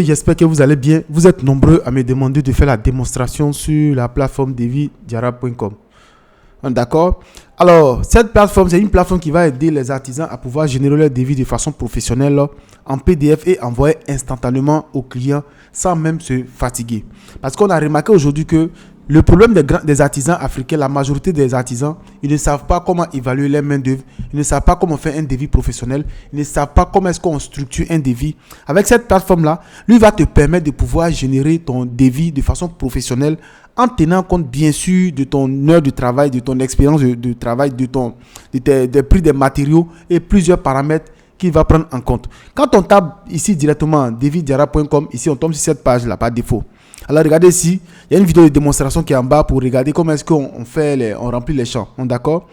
J'espère que vous allez bien. Vous êtes nombreux à me demander de faire la démonstration sur la plateforme devidiarab.com. D'accord? Alors, cette plateforme, c'est une plateforme qui va aider les artisans à pouvoir générer leur devis de façon professionnelle en PDF et envoyer instantanément aux clients sans même se fatiguer. Parce qu'on a remarqué aujourd'hui que le problème des artisans africains, la majorité des artisans, ils ne savent pas comment évaluer les main-d'œuvre, ils ne savent pas comment faire un devis professionnel, ils ne savent pas comment est-ce qu'on structure un devis. Avec cette plateforme-là, lui va te permettre de pouvoir générer ton devis de façon professionnelle en tenant compte bien sûr de ton heure de travail, de ton expérience de travail, des prix des matériaux et plusieurs paramètres qu'il va prendre en compte. Quand on tape ici directement devidiarab.com, ici on tombe sur cette page-là par défaut. Alors regardez ici, il y a une vidéo de démonstration qui est en bas pour regarder comment est-ce qu'on on remplit les champs. D'accord?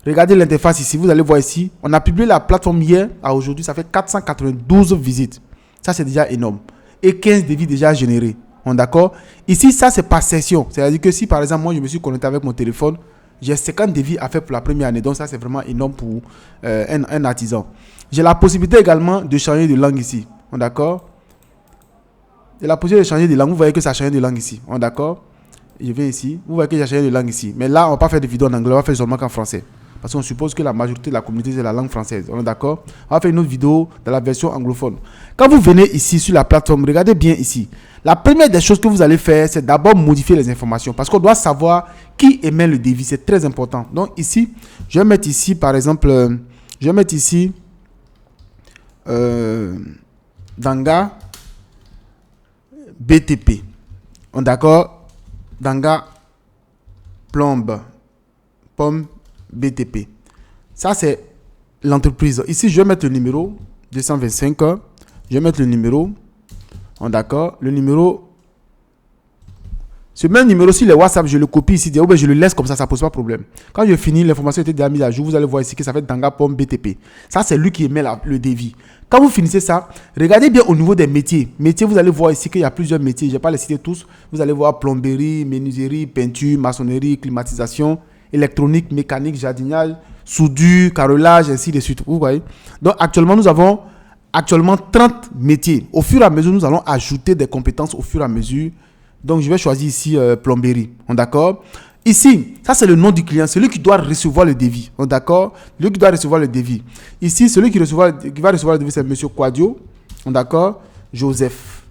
Regardez l'interface ici, vous allez voir ici, on a publié la plateforme hier à aujourd'hui, ça fait 492 visites. Ça c'est déjà énorme. Et 15 devis déjà générés. D'accord? Ici, ça c'est par session. C'est-à-dire que si par exemple moi je me suis connecté avec mon téléphone, j'ai 50 devis à faire pour la première année. Donc ça c'est vraiment énorme pour un artisan. J'ai la possibilité également de changer de langue ici. D'accord? J'ai la possibilité de changer de langue. Vous voyez que ça a changé de langue ici. D'accord? Je viens ici. Vous voyez que j'ai changé de langue ici. Mais là, on ne va pas faire de vidéo en anglais. On va faire seulement qu'en français. Parce qu'on suppose que la majorité de la communauté, c'est la langue française. On est d'accord? On va faire une autre vidéo dans la version anglophone. Quand vous venez ici sur la plateforme, regardez bien ici. La première des choses que vous allez faire, c'est d'abord modifier les informations. Parce qu'on doit savoir qui émet le devis. C'est très important. Donc ici, je vais mettre ici, par exemple, je vais mettre ici Danga BTP. D'accord? Danga Pomme BTP. Ça, c'est l'entreprise. Ici, je vais mettre le numéro 225. Je vais mettre le numéro. D'accord? Le numéro. Ce même numéro, si le WhatsApp, je le copie ici, je le laisse comme ça ne pose pas de problème. Quand je finis, l'information était déjà mise à jour. Vous allez voir ici que ça fait Danga Pomme BTP. Ça, c'est lui qui émet le devis. Quand vous finissez ça, regardez bien au niveau des métiers. Métiers, vous allez voir ici qu'il y a plusieurs métiers. Je ne vais pas les citer tous. Vous allez voir plomberie, menuiserie, peinture, maçonnerie, climatisation, électronique, mécanique, jardinage, soudure, carrelage, ainsi de suite. Vous voyez? Donc, actuellement, nous avons 30 métiers. Au fur et à mesure, nous allons ajouter des compétences au fur et à mesure. Donc, je vais choisir ici plomberie. D'accord? Ici, ça c'est le nom du client, celui qui doit recevoir le devis. D'accord? Celui qui doit recevoir le devis. Ici, celui qui va recevoir le devis, c'est M. Quadio. D'accord? Joseph.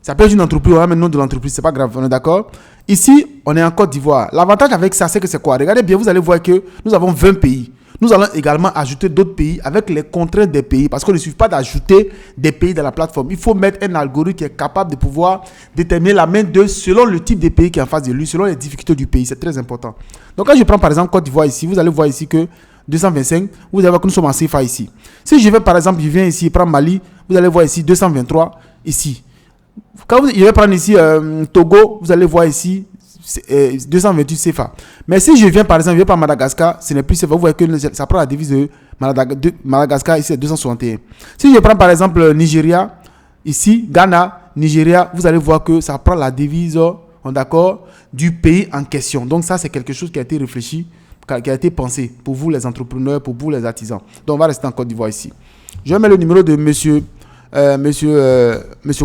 Ça peut être une entreprise, on a le nom de l'entreprise, c'est pas grave. On est d'accord? Ici, on est en Côte d'Ivoire. L'avantage avec ça, c'est que c'est quoi? Regardez bien, vous allez voir que nous avons 20 pays. Nous allons également ajouter d'autres pays avec les contraintes des pays. Parce qu'on ne suffit pas d'ajouter des pays dans la plateforme. Il faut mettre un algorithme qui est capable de pouvoir déterminer la main d'œuvre selon le type de pays qui est en face de lui, selon les difficultés du pays. C'est très important. Donc quand je prends par exemple Côte d'Ivoire ici, vous allez voir ici que 225, vous allez voir que nous sommes en CFA ici. Si je vais par exemple, je viens ici, prendre Mali, vous allez voir ici 223 ici. Quand je vais prendre ici Togo, vous allez voir ici 228 CFA. Mais si je viens par exemple, je vais prendre Madagascar, ce n'est plus CFA. Vous voyez que ça prend la devise de Madagascar, ici c'est 261. Si je prends par exemple Nigeria, ici, Ghana, Nigeria, vous allez voir que ça prend la devise d'accord, du pays en question. Donc ça c'est quelque chose qui a été réfléchi, qui a été pensé pour vous les entrepreneurs, pour vous les artisans. Donc on va rester en Côte d'Ivoire ici. Je vais mettre le numéro de monsieur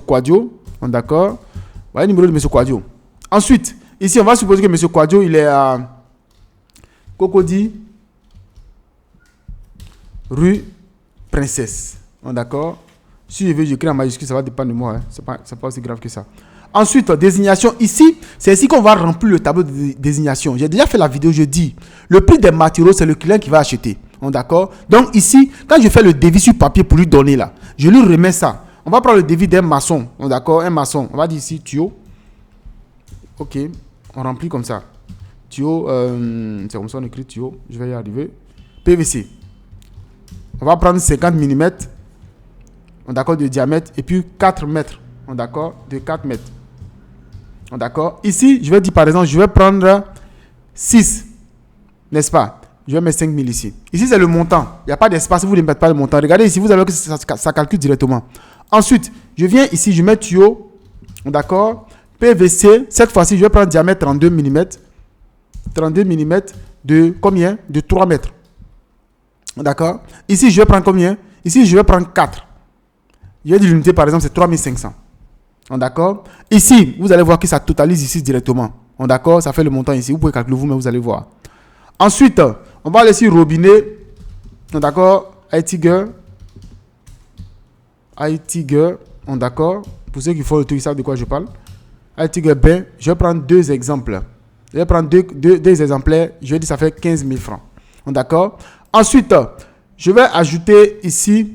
Quadio. D'accord? Voilà le numéro de monsieur Quadio. Ensuite, ici, on va supposer que M. Quadio, il est à Cocody, rue Princesse. D'accord? Si je veux, j'écris en majuscule, ça va dépendre de moi. Hein. C'est pas aussi grave que ça. Ensuite, désignation. Ici, c'est ici qu'on va remplir le tableau de désignation. J'ai déjà fait la vidéo, je dis, le prix des matériaux, c'est le client qui va acheter. D'accord? Donc ici, quand je fais le devis sur papier pour lui donner là, je lui remets ça. On va prendre le devis d'un maçon. D'accord? Un maçon. On va dire ici, tuyau. Ok. On remplit comme ça. Tuyau, c'est comme ça on écrit tuyau. Je vais y arriver. PVC. On va prendre 50 mm. D'accord, de diamètre. Et puis 4 mètres. D'accord, de 4 mètres. D'accord. Ici, je vais dire par exemple, je vais prendre 6. N'est-ce pas? Je vais mettre 5000 ici. Ici, c'est le montant. Il n'y a pas d'espace. Vous ne mettez pas le montant. Regardez ici, vous avez que ça calcule directement. Ensuite, je viens ici, je mets tuyau. D'accord. PVC, cette fois-ci, je vais prendre diamètre 32 mm. 32 mm de combien? De 3 mètres. D'accord? Ici, je vais prendre combien? Ici, je vais prendre 4. Je vais dire l'unité, par exemple, c'est 3500. D'accord? Ici, vous allez voir que ça totalise ici directement. D'accord? Ça fait le montant ici. Vous pouvez calculer vous-même, vous allez voir. Ensuite, on va aller sur robinet. D'accord? IT Girl. D'accord? Pour ceux qui font le truc, ils savent de quoi je parle. IT Girl, ben, je vais prendre deux exemples. Je vais prendre deux exemplaires. Je vais dire ça fait 15 000 francs. D'accord? Ensuite, je vais ajouter ici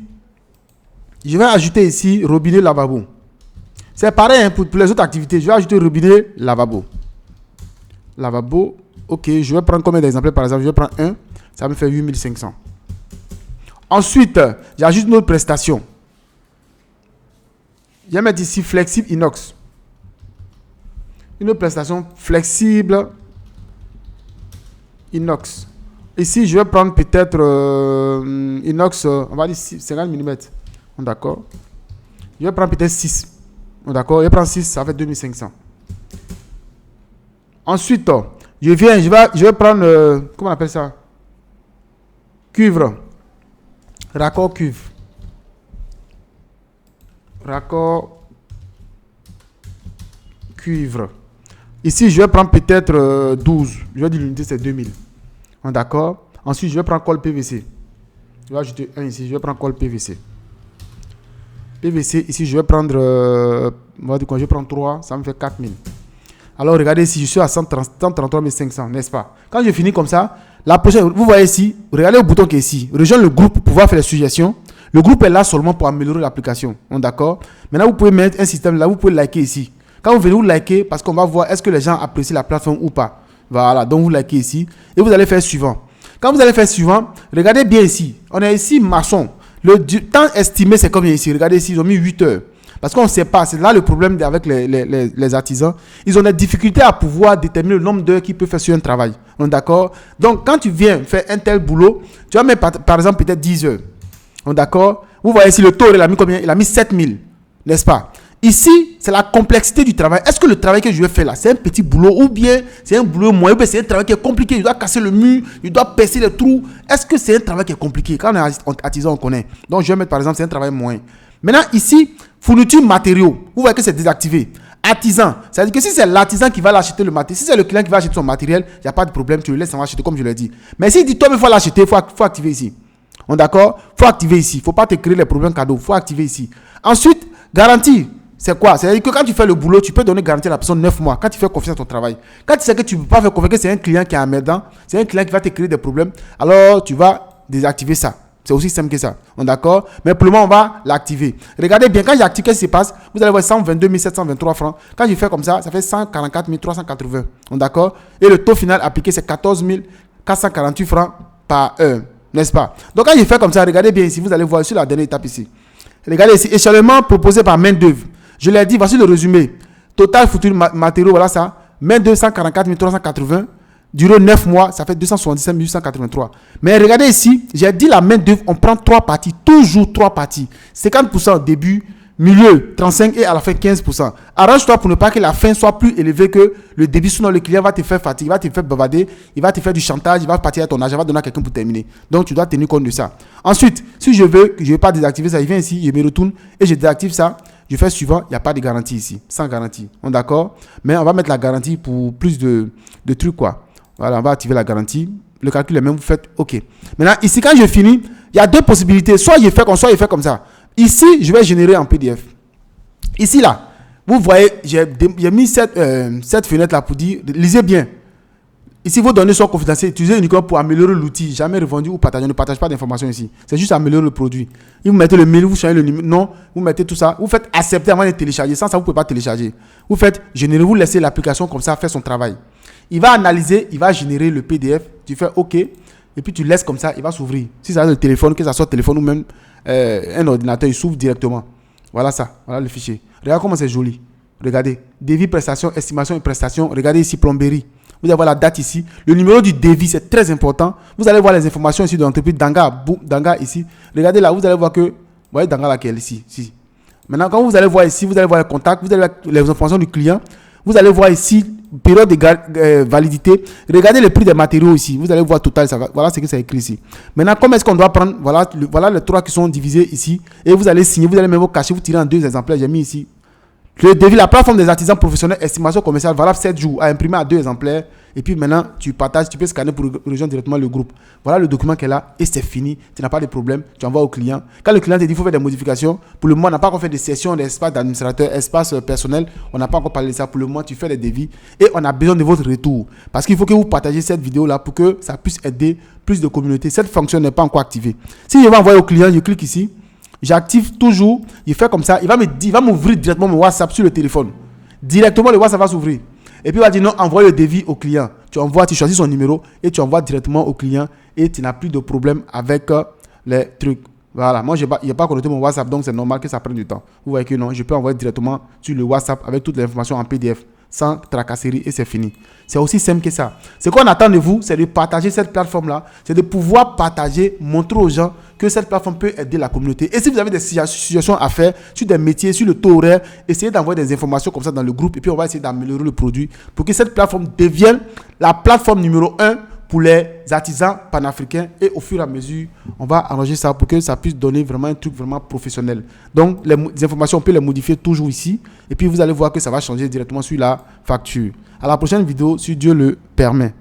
robinet lavabo. C'est pareil hein, pour les autres activités. Je vais ajouter robinet lavabo. Lavabo, ok. Je vais prendre combien d'exemplaires par exemple? Je vais prendre un. Ça me fait 8500. Ensuite, j'ajoute une autre prestation. Je vais mettre ici flexible inox. Une autre prestation flexible inox. Ici, je vais prendre peut-être inox, on va dire 50 mm. D'accord. Je vais prendre peut-être 6. D'accord. Je vais prendre 6, ça fait 2500. Ensuite, je vais prendre, comment on appelle ça? Cuivre. Raccord cuivre. Raccord cuivre. Ici, je vais prendre peut-être 12. Je vais dire l'unité, c'est 2000. D'accord. Ensuite, je vais prendre colle PVC. Je vais ajouter 1 ici. Je vais prendre colle PVC. PVC, ici, je vais prendre, je vais prendre 3. Ça me fait 4000. Alors, regardez ici, je suis à 133 500, n'est-ce pas? Quand je finis comme ça, la prochaine, vous voyez ici, regardez le bouton qui est ici. Rejoindre le groupe pour pouvoir faire les suggestions. Le groupe est là seulement pour améliorer l'application. D'accord? Maintenant, vous pouvez mettre un système là, vous pouvez liker ici. Quand vous venez, vous likez parce qu'on va voir est-ce que les gens apprécient la plateforme ou pas. Voilà, donc vous likez ici et vous allez faire suivant. Quand vous allez faire suivant, regardez bien ici. On est ici maçon. Le temps estimé, c'est combien ici? Regardez ici, ils ont mis 8 heures. Parce qu'on ne sait pas, c'est là le problème avec les artisans. Ils ont des difficultés à pouvoir déterminer le nombre d'heures qu'ils peuvent faire sur un travail. D'accord? Donc, quand tu viens faire un tel boulot, tu vas mettre par exemple peut-être 10 heures. D'accord? Vous voyez ici, le taux, il a mis combien? Il a mis 7000. N'est-ce pas? Ici, c'est la complexité du travail. Est-ce que le travail que je vais faire là, c'est un petit boulot ou bien c'est un boulot moyen, ou bien c'est un travail qui est compliqué? Je dois casser le mur, je dois percer les trous. Est-ce que c'est un travail qui est compliqué? Quand on est artisan, on connaît. Donc, je vais mettre par exemple, c'est un travail moyen. Maintenant, ici, fourniture matériaux. Vous voyez que c'est désactivé. Artisan. C'est-à-dire que si c'est l'artisan qui va l'acheter le matériel, si c'est le client qui va acheter son matériel, il n'y a pas de problème, tu le laisses en acheter comme je l'ai dit. Mais s'il dit, toi, il faut l'acheter, il faut activer ici. On est d'accord? Il faut activer ici. Il ne faut pas te créer les problèmes cadeaux. Il faut activer ici. Ensuite, garantie. C'est quoi? C'est-à-dire que quand tu fais le boulot, tu peux donner garantie à la personne 9 mois. Quand tu fais confiance à ton travail. Quand tu sais que tu ne peux pas faire confiance, que c'est un client qui est emmerdant, c'est un client qui va te créer des problèmes, alors tu vas désactiver ça. C'est aussi simple que ça. On est d'accord? Mais pour le moment, on va l'activer. Regardez bien, quand j'active, qu'est-ce qui se passe? Vous allez voir 122 723 francs. Quand je fais comme ça fait 144 380. On est d'accord? Et le taux final appliqué, c'est 14 448 francs par heure. N'est-ce pas? Donc, quand je fais comme ça, regardez bien ici. Vous allez voir sur la dernière étape ici. Regardez ici. Échelonnement proposé par main d'œuvre. Je l'ai dit, voici le résumé. Total foutu matériaux, voilà ça. Main d'œuvre 144 380. Durée 9 mois, ça fait 277 883. Mais regardez ici, j'ai dit la main d'œuvre, on prend 3 parties, toujours 3 parties. 50% au début, milieu 35% et à la fin 15%. Arrange-toi pour ne pas que la fin soit plus élevée que le début, sinon le client va te faire fatiguer, il va te faire bavarder, il va te faire du chantage, il va partir à ton argent, il va donner à quelqu'un pour terminer. Donc tu dois tenir compte de ça. Ensuite, si je veux pas désactiver ça, il vient ici, je me retourne et je désactive ça. Je fais suivant, il n'y a pas de garantie ici, sans garantie. On est d'accord? Mais on va mettre la garantie pour plus de trucs quoi. Voilà, on va activer la garantie. Le calcul est même, vous faites OK. Maintenant, ici, quand je finis, il y a deux possibilités. Soit je fais comme ça. Ici, je vais générer en PDF. Ici, là, vous voyez, j'ai mis cette fenêtre-là pour dire, lisez bien. Ici, vos données sont confidentielles. Utilisez uniquement pour améliorer l'outil. Jamais revendu ou partagé. Ne partage pas d'informations ici. C'est juste améliorer le produit. Et vous mettez le mail, vous changez le numéro. Non, vous mettez tout ça. Vous faites accepter avant de télécharger. Sans ça, vous ne pouvez pas télécharger. Vous faites générer, vous laissez l'application comme ça faire son travail. Il va analyser, il va générer le PDF. Tu fais OK. Et puis tu laisses comme ça, il va s'ouvrir. Si ça a le téléphone, que ça soit téléphone ou même un ordinateur, il s'ouvre directement. Voilà ça. Voilà le fichier. Regardez comment c'est joli. Regardez. Devis, prestation, estimation et prestation. Regardez ici, plomberie. Vous allez voir la date ici. Le numéro du devis, c'est très important. Vous allez voir les informations ici de l'entreprise Danga ici. Regardez là, vous allez voir que... Vous voyez Danga là qui est ici. Maintenant, quand vous allez voir ici, vous allez voir les contacts, vous allez voir les informations du client. Vous allez voir ici, période de validité. Regardez le prix des matériaux ici. Vous allez voir total. Voilà ce que c'est écrit ici. Maintenant, comment est-ce qu'on doit prendre? Voilà les trois qui sont divisés ici. Et vous allez signer. Vous allez même cacher. Vous tirez en 2 exemplaires. J'ai mis ici Le devis, la plateforme des artisans professionnels, estimation commerciale valable 7 jours, à imprimer à 2 exemplaires. Et puis maintenant, tu partages, tu peux scanner pour rejoindre directement le groupe. Voilà le document qu'elle a et c'est fini. Tu n'as pas de problème. Tu envoies au client. Quand le client te dit qu'il faut faire des modifications, pour le moment, on n'a pas encore fait des sessions d'espace d'administrateur, espace personnel. On n'a pas encore parlé de ça. Pour le moment, tu fais les devis et on a besoin de votre retour. Parce qu'il faut que vous partagiez cette vidéo-là pour que ça puisse aider plus de communautés. Cette fonction n'est pas encore activée. Si je vais envoyer au client, je clique ici. J'active toujours. Il fait comme ça. Il va m'ouvrir directement mon WhatsApp sur le téléphone. Directement, le WhatsApp va s'ouvrir. Et puis, il va dire non, envoie le devis au client. Tu envoies, tu choisis son numéro et tu envoies directement au client et tu n'as plus de problème avec les trucs. Voilà. Moi, je n'ai pas connecté mon WhatsApp, donc c'est normal que ça prenne du temps. Vous voyez que non, je peux envoyer directement sur le WhatsApp avec toute l'information en PDF sans tracasserie et c'est fini. C'est aussi simple que ça. Ce qu'on attend de vous, c'est de partager cette plateforme-là, c'est de pouvoir partager, montrer aux gens que cette plateforme peut aider la communauté. Et si vous avez des situations à faire sur des métiers, sur le taux horaire, essayez d'envoyer des informations comme ça dans le groupe et puis on va essayer d'améliorer le produit pour que cette plateforme devienne la plateforme numéro 1 pour les artisans panafricains et au fur et à mesure, on va arranger ça pour que ça puisse donner vraiment un truc vraiment professionnel. Donc, les informations, on peut les modifier toujours ici et puis vous allez voir que ça va changer directement sur la facture. À la prochaine vidéo, si Dieu le permet.